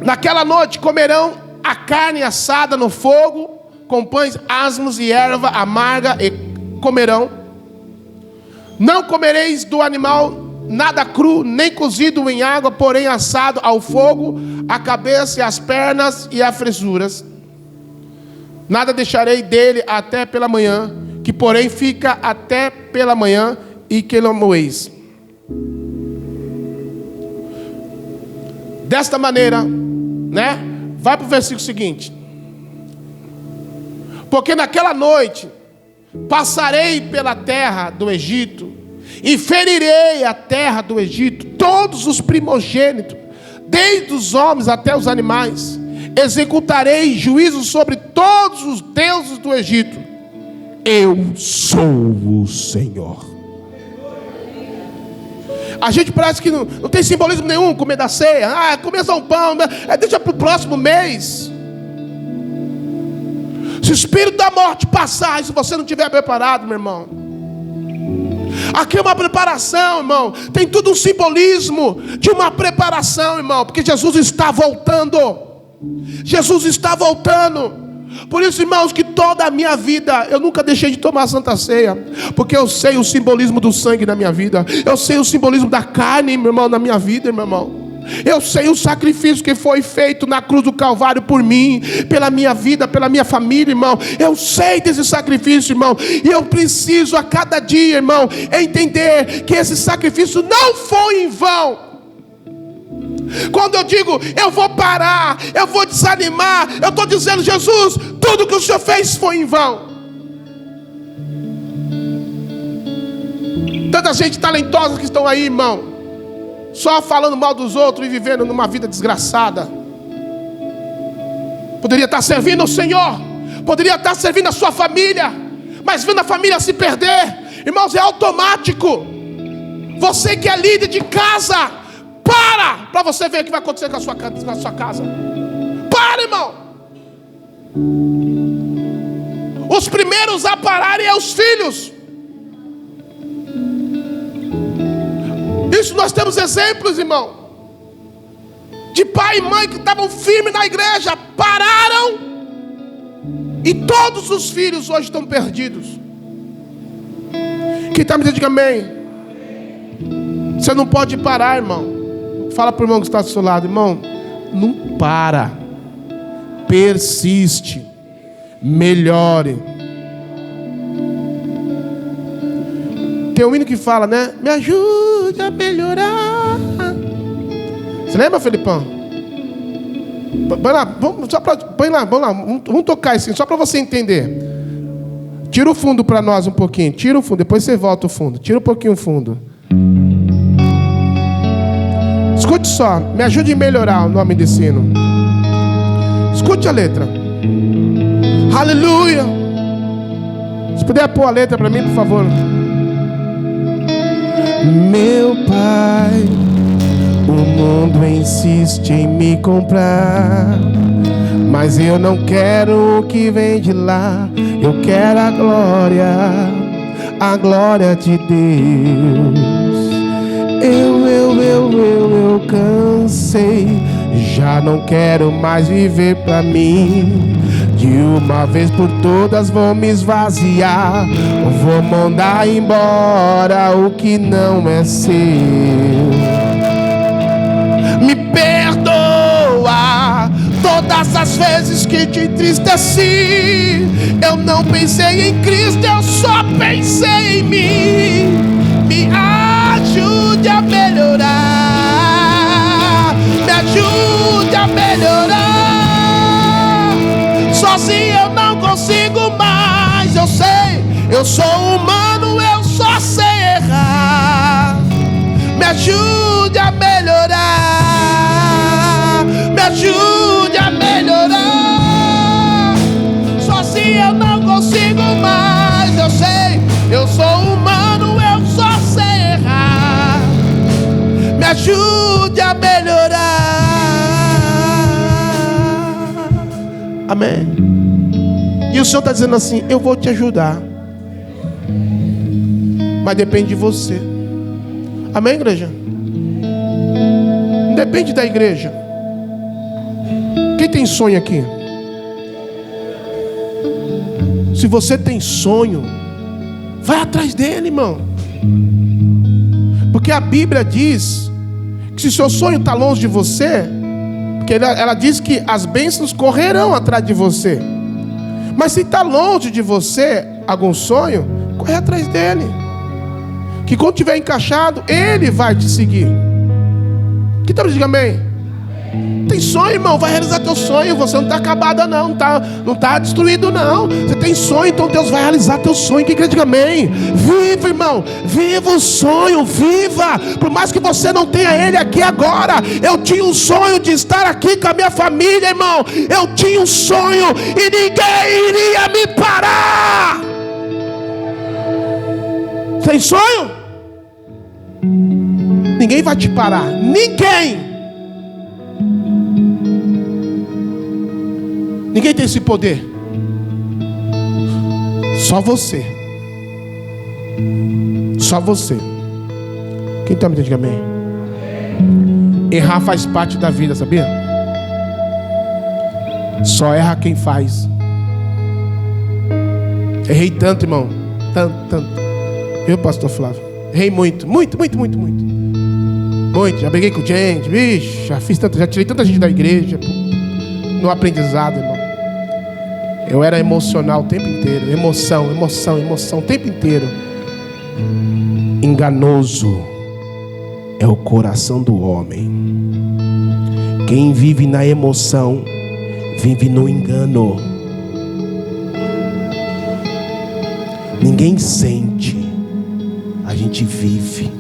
Naquela noite comerão a carne assada no fogo, com pães asmos e erva amarga, e comerão. Não comereis do animal nada cru, nem cozido em água, porém assado ao fogo, a cabeça e as pernas e as frisuras. Nada deixarei dele até pela manhã, que porém fica até pela manhã, e que não moeis. Desta maneira, né? Vai para o versículo seguinte. Porque naquela noite passarei pela terra do Egito, e ferirei a terra do Egito, todos os primogênitos, desde os homens até os animais. Executarei juízo sobre todos os deuses do Egito. Eu sou o Senhor. A gente parece que não tem simbolismo nenhum comer da ceia. Comer só um pão, deixa para o próximo mês. Se o espírito da morte passar, e se você não estiver preparado, meu irmão, aqui é uma preparação, irmão. Tem tudo um simbolismo de uma preparação, irmão, porque Jesus está voltando. Jesus está voltando. Por isso, irmãos, que toda a minha vida eu nunca deixei de tomar a Santa Ceia, porque eu sei o simbolismo do sangue na minha vida. Eu sei o simbolismo da carne, meu irmão, na minha vida, meu irmão. Eu sei o sacrifício que foi feito na cruz do Calvário por mim, pela minha vida, pela minha família, irmão. Eu sei desse sacrifício, irmão. E eu preciso a cada dia, irmão, entender que esse sacrifício não foi em vão. Quando eu digo, eu vou parar, eu vou desanimar, eu estou dizendo, Jesus, tudo que o Senhor fez foi em vão. Tanta gente talentosa que estão aí, irmão, só falando mal dos outros e vivendo numa vida desgraçada. Poderia estar servindo o Senhor, poderia estar servindo a sua família, mas vendo a família se perder. Irmãos, é automático. Você que é líder de casa, para você ver o que vai acontecer com a sua casa. Para, irmão. Os primeiros a pararem é os filhos. Isso nós temos exemplos, irmão, de pai e mãe que estavam firmes na igreja, pararam, e todos os filhos hoje estão perdidos. Quem está me dizendo, diga amém. Você não pode parar, irmão. Fala para o irmão que está do seu lado, irmão, não para, persiste, melhore. Tem um hino que fala, né? Me ajude a melhorar. Você lembra, Felipão? Põe lá, vamos tocar assim, só para você entender. Tira o fundo para nós um pouquinho, tira o fundo, depois você volta o fundo. Tira um pouquinho o fundo. Escute só, me ajude a melhorar o nome desse hino. Escute a letra. Aleluia. Se puder pôr a letra para mim, por favor. Meu Pai, o mundo insiste em me comprar, mas eu não quero o que vem de lá. Eu quero a glória de Deus. Eu cansei, já não quero mais viver pra mim. De uma vez por todas vou me esvaziar, vou mandar embora o que não é seu. Me perdoa todas as vezes que te entristeci. Eu não pensei em Cristo, eu só pensei em mim. Me ajude a melhorar, me ajude a eu sei, eu sou humano, eu só sei errar. Me ajude a melhorar, me ajude a melhorar. Sozinho eu não consigo mais, eu sei, eu sou humano, eu só sei errar. Me ajude a melhorar. Amém. E o Senhor está dizendo assim: eu vou te ajudar, mas depende de você. Amém, igreja? Não depende da igreja. Quem tem sonho aqui? Se você tem sonho, vai atrás dele, irmão. Porque a Bíblia diz que se seu sonho está longe de você, porque ela diz que as bênçãos correrão atrás de você. Mas se está longe de você algum sonho, corre atrás dele. Que quando estiver encaixado, ele vai te seguir. Que tal? Diga amém. Tem sonho, irmão, vai realizar teu sonho. Você não está acabada não, não está destruído não. Você tem sonho, então Deus vai realizar teu sonho. Quem crê, diga amém. Viva, irmão, viva o sonho, viva. Por mais que você não tenha ele aqui agora, eu tinha um sonho de estar aqui com a minha família, irmão. Eu tinha um sonho e ninguém iria me parar. Tem sonho? Ninguém vai te parar. Ninguém. Ninguém tem esse poder. Só você. Só você. Quem está me entendendo? Amém. Errar faz parte da vida, sabia? Só erra quem faz. Errei tanto, irmão. Tanto. Eu, pastor Flávio, errei muito. Já briguei com gente, bicho, já tirei tanta gente da igreja no aprendizado, irmão. Eu era emocional o tempo inteiro. Emoção o tempo inteiro. Enganoso é o coração do homem. Quem vive na emoção vive no engano. Ninguém sente, a gente vive.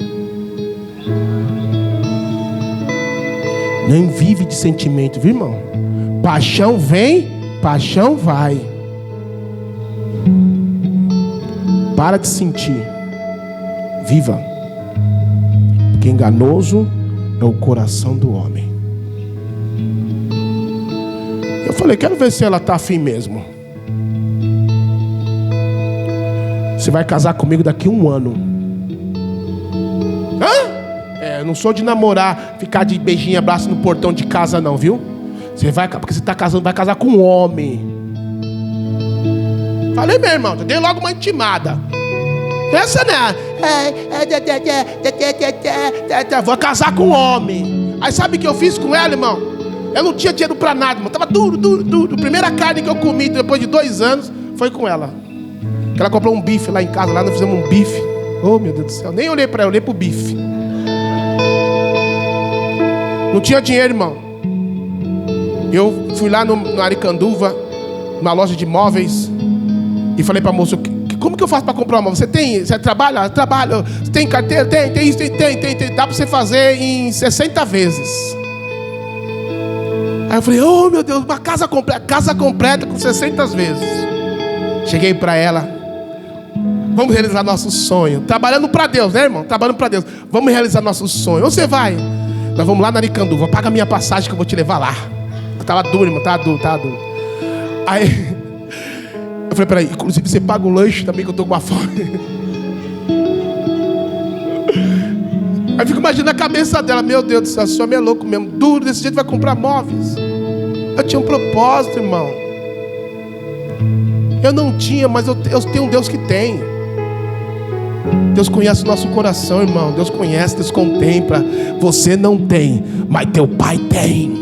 Não vive de sentimento, viu, irmão? Paixão vem, paixão vai. Para de sentir. Viva. Porque enganoso é o coração do homem. Eu falei, quero ver se ela está afim mesmo. Você vai casar comigo daqui a 1 ano. Hã? Eu não sou de namorar, ficar de beijinho e abraço no portão de casa não, viu? Porque você está casando, vai casar com um homem. Falei mesmo, irmão, já dei logo uma intimada. Essa né? Vou casar com um homem. Aí sabe o que eu fiz com ela, irmão? Eu não tinha dinheiro pra nada, irmão. Tava duro. A primeira carne que eu comi depois de 2 anos foi com ela. Ela comprou um bife lá em casa, lá nós fizemos um bife. Oh, meu Deus do céu, nem olhei pra ela, olhei pro bife. Não tinha dinheiro, irmão. Eu fui lá no Aricanduva, numa loja de móveis, e falei pra moça, como que eu faço pra comprar uma? Você trabalha? Trabalho. Você tem carteira? Tem isso, tem. Dá pra você fazer em 60 vezes. Aí eu falei, oh meu Deus, uma casa completa com 60 vezes. Cheguei pra ela, vamos realizar nosso sonho. Trabalhando pra Deus, né, irmão? Trabalhando pra Deus. Vamos realizar nosso sonho. Onde você vai? Nós vamos lá na Aricanduva, paga a minha passagem que eu vou te levar lá. Eu tava duro, irmão, tava duro. Aí eu falei, peraí, inclusive você paga o lanche também que eu tô com uma fome. Aí eu fico imaginando a cabeça dela, meu Deus do céu, esse homem é louco mesmo, duro, desse jeito vai comprar móveis. Eu tinha um propósito, irmão. Eu não tinha, mas eu tenho um Deus que tem. Deus conhece o nosso coração, irmão. Deus conhece, Deus contempla. Você não tem, mas teu pai tem.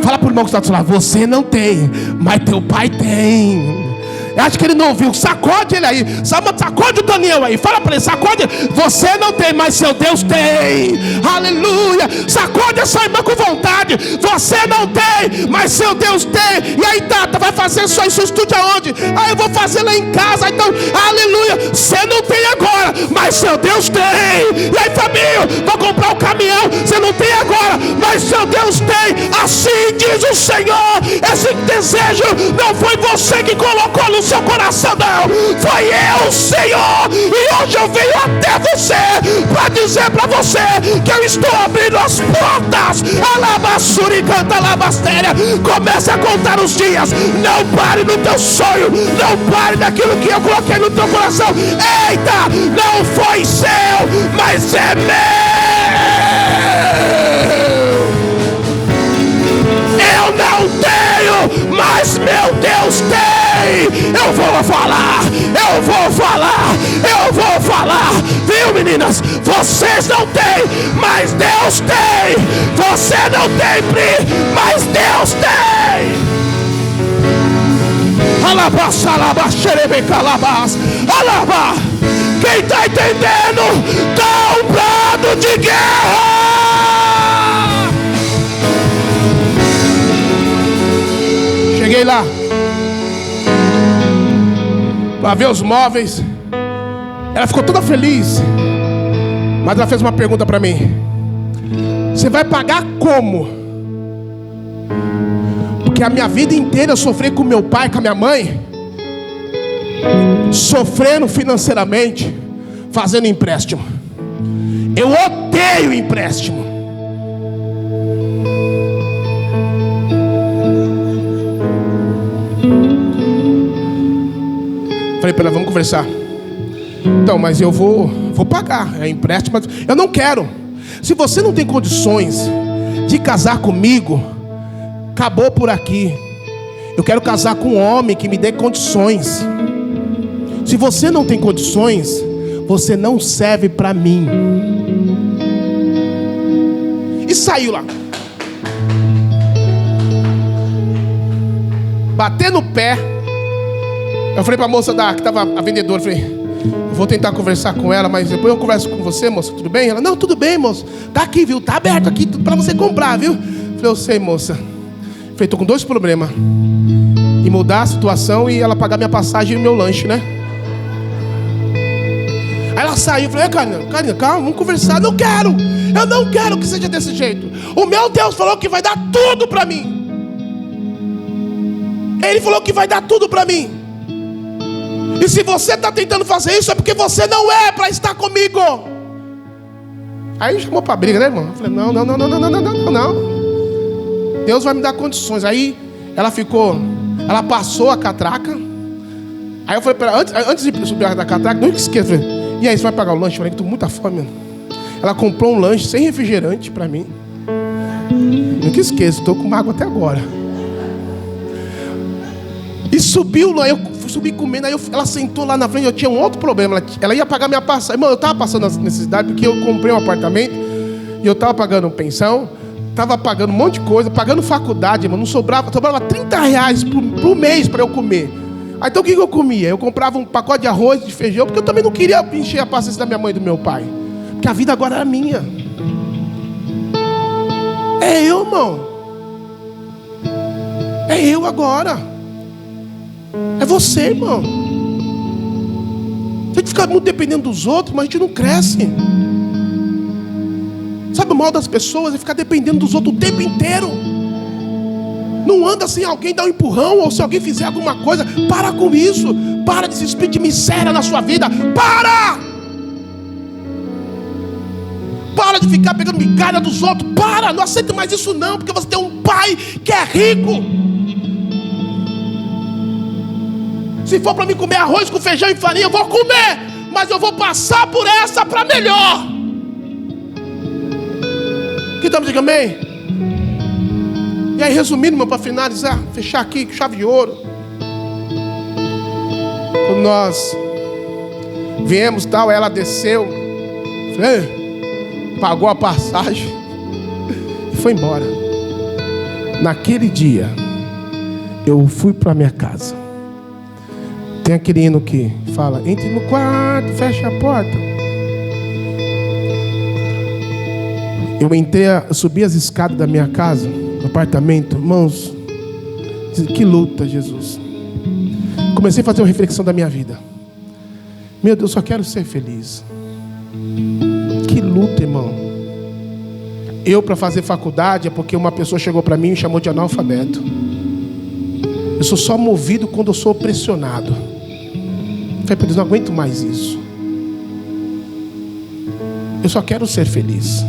Fala pro irmão que está do seu lado, você não tem, mas teu pai tem. Eu acho que ele não ouviu. Sacode ele aí. Sacode o Daniel aí. Fala para ele, sacode. Você não tem, mas seu Deus tem. Aleluia. Sacode essa irmã com vontade. Você não tem, mas seu Deus tem. E aí, Tata, vai fazer só isso estude aonde? Ah, eu vou fazer lá em casa. Então, aleluia. Você não tem agora, mas seu Deus tem. E aí, Fabinho, vou comprar um caminhão. Você não tem agora, mas seu Deus tem. Assim diz o Senhor. Esse desejo não foi você que colocou no seu coração, não. Foi eu, Senhor. E hoje eu venho até você para dizer para você que eu estou abrindo as portas. Alabassuri canta alabastéria. Comece a contar os dias. Não pare no teu sonho. Não pare naquilo que eu coloquei no teu coração. Eita, não foi seu, mas é meu. Eu não tenho, mas meu Deus tem. Eu vou falar, eu vou falar, eu vou falar. Viu, meninas? Vocês não têm, mas Deus tem. Você não tem, Pri, mas Deus tem. Alabás, alabás, xerebeca, alabás, alabás. Quem está entendendo, dá um brado de guerra. Cheguei lá para ver os móveis. Ela ficou toda feliz, mas ela fez uma pergunta para mim: você vai pagar como? Porque a minha vida inteira eu sofri com meu pai, com a minha mãe, sofrendo financeiramente, fazendo empréstimo. Eu odeio empréstimo. Falei para ela, vamos conversar. Então, mas eu vou pagar, é empréstimo, mas eu não quero. Se você não tem condições de casar comigo, acabou por aqui. Eu quero casar com um homem que me dê condições. Se você não tem condições, você não serve para mim. E saiu lá, batendo o pé. Eu falei para a moça que estava a vendedora, falei, vou tentar conversar com ela, mas depois eu converso com você, moça, tudo bem? Ela, não, tudo bem, moça, tá aqui, viu, tá aberto aqui para você comprar, viu? Falei, eu sei, moça. Falei, tô com 2 problemas: e mudar a situação e ela pagar minha passagem e meu lanche, né? Aí ela saiu, eu falei, Karina, calma, vamos conversar. Eu não quero que seja desse jeito. O meu Deus falou que vai dar tudo para mim. Ele falou que vai dar tudo para mim. E se você está tentando fazer isso, é porque você não é para estar comigo. Aí chamou para briga, né, irmão? Eu falei, não. Deus vai me dar condições. Aí ela passou a catraca. Aí eu falei para ela, antes de subir da catraca, não esqueça. E aí, você vai pagar o lanche? Eu falei, estou com muita fome, mano. Ela comprou um lanche sem refrigerante para mim. Nunca esqueço, estou com água até agora. E subiu lá, eu subi comendo. Aí ela sentou lá na frente, eu tinha um outro problema. Ela ia pagar minha passagem. Irmão, eu estava passando as necessidades, porque eu comprei um apartamento e eu estava pagando pensão, estava pagando um monte de coisa, pagando faculdade, irmão. Não sobrava R$30 por mês para eu comer. Aí, então o que eu comia? Eu comprava um pacote de arroz, de feijão, porque eu também não queria encher a paciência da minha mãe e do meu pai, porque a vida agora era minha. É eu, irmão. É eu agora. É você, irmão. A gente fica muito dependendo dos outros, mas a gente não cresce. Sabe o mal das pessoas? É ficar dependendo dos outros o tempo inteiro. Não anda sem alguém dar um empurrão, ou se alguém fizer alguma coisa. Para com isso. Para desse espírito de miséria na sua vida. Para de ficar pegando migalha dos outros. Não aceita mais isso não, porque você tem um pai que é rico. Se for para mim comer arroz com feijão e farinha, eu vou comer, mas eu vou passar por essa para melhor. Que estamos dizendo amém? E aí, resumindo, irmão, para finalizar, fechar aqui com chave de ouro. Quando nós viemos, tal, ela desceu, pagou a passagem e foi embora. Naquele dia, eu fui para minha casa. Tem aquele hino que fala: entre no quarto, fecha a porta. Eu subi as escadas da minha casa, do apartamento, irmãos, que luta, Jesus. Comecei a fazer uma reflexão da minha vida. Meu Deus, só quero ser feliz. Que luta, irmão. Eu, para fazer faculdade, é porque uma pessoa chegou para mim e me chamou de analfabeto. Eu sou só movido quando eu sou pressionado. Eu falei para Deus: não aguento mais isso. Eu só quero ser feliz.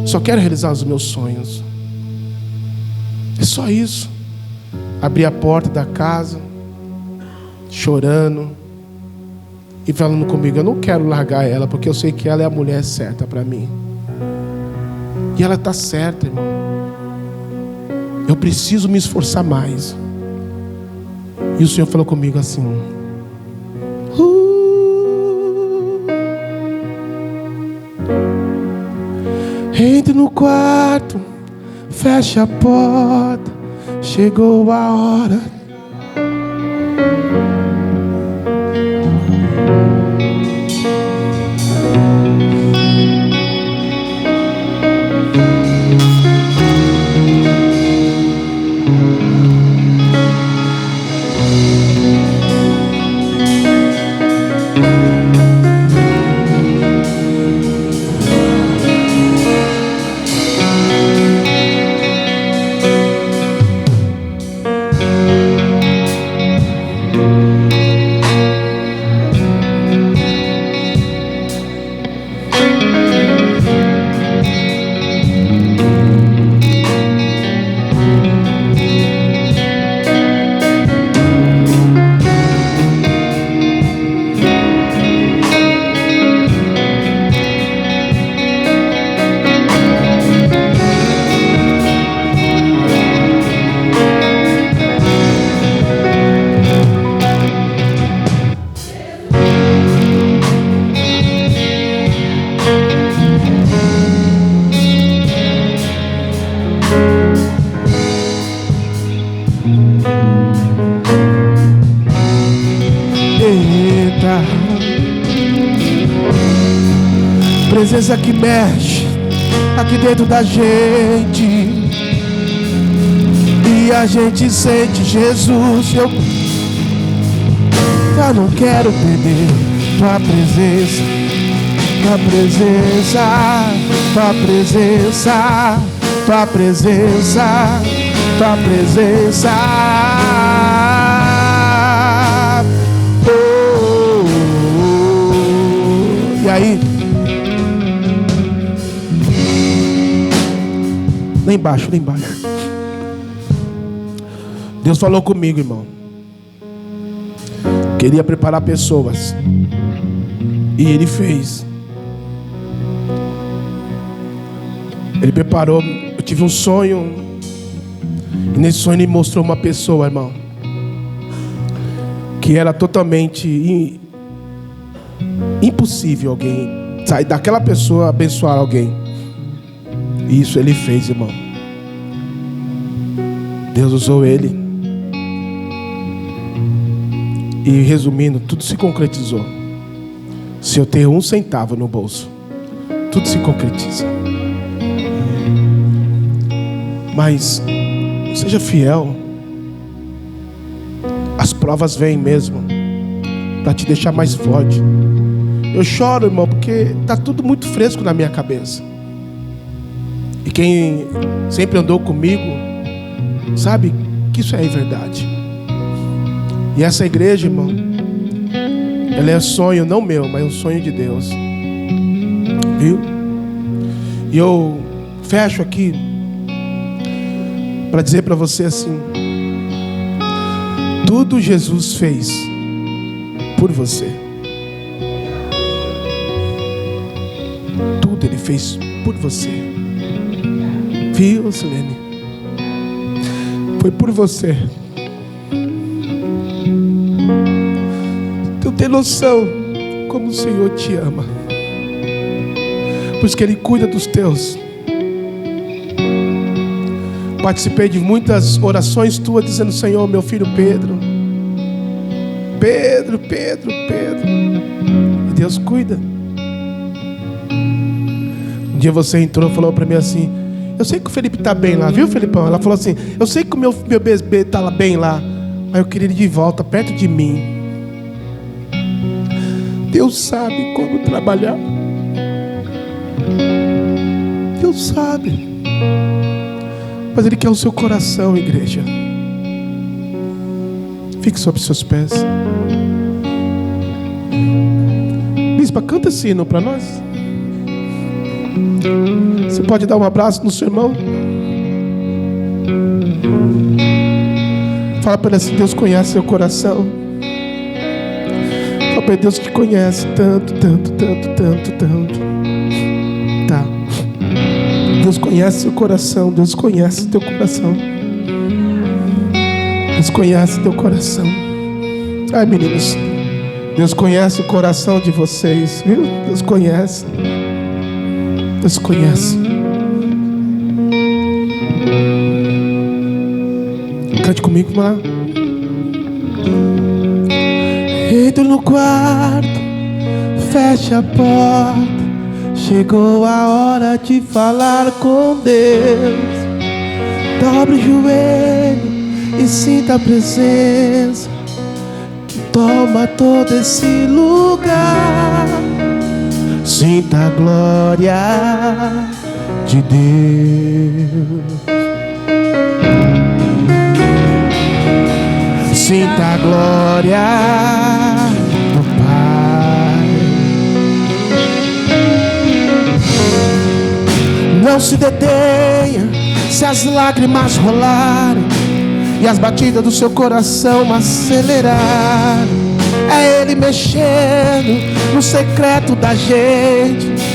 Só quero realizar os meus sonhos. É só isso. Abri a porta da casa, chorando e falando comigo: eu não quero largar ela, porque eu sei que ela é a mulher certa para mim. E ela está certa, irmão. Eu preciso me esforçar mais. E o Senhor falou comigo assim: entre no quarto, fecha a porta, chegou a hora. Presença que mexe aqui dentro da gente, e a gente sente Jesus. Eu não quero perder tua presença, tua presença, tua presença, tua presença, tua presença. E aí, lá embaixo, lá embaixo, Deus falou comigo, irmão. Queria preparar pessoas, e Ele fez. Ele preparou. Eu tive um sonho, e nesse sonho Ele mostrou uma pessoa, irmão, que era totalmente impossível alguém sair daquela pessoa, abençoar alguém. E isso Ele fez, irmão. Deus usou ele. E resumindo, tudo se concretizou. Se eu ter 1 centavo no bolso, tudo se concretiza. Mas seja fiel. As provas vêm mesmo para te deixar mais forte. Eu choro, irmão, porque está tudo muito fresco na minha cabeça. E quem sempre andou comigo sabe que isso é verdade. E essa igreja, irmão, ela é sonho, não meu, mas um sonho de Deus. Viu? E eu fecho aqui para dizer para você assim: tudo Jesus fez por você. Tudo Ele fez por você. Viu, Silene? Foi por você. Tu tem noção como o Senhor te ama, pois que Ele cuida dos teus. Participei de muitas orações tuas dizendo: Senhor, meu filho Pedro, Pedro. E Deus cuida. Um dia você entrou e falou para mim assim: eu sei que o Felipe está bem lá, viu, Felipão? Ela falou assim: eu sei que o meu bebê está bem lá, mas eu queria ele de volta, perto de mim. Deus sabe como trabalhar. Deus sabe. Mas Ele quer o seu coração, igreja. Fique sobre seus pés. Bispa, canta esse hino para nós. Você pode dar um abraço no seu irmão? Fala para ele assim: Deus conhece seu coração. Fala para ele: Deus te conhece tanto. Tá. Deus conhece seu coração. Deus conhece teu coração. Deus conhece teu coração. Ai, meninos, Deus conhece o coração de vocês, viu? Deus conhece. Deus conhece. Cante comigo, vamos lá. Entro no quarto, fecha a porta. Chegou a hora de falar com Deus. Dobre o joelho e sinta a presença que toma todo esse lugar. Sinta a glória de Deus. Sinta a glória do Pai. Não se detenha se as lágrimas rolarem e as batidas do seu coração aceleraram. É Ele mexendo no secreto da gente.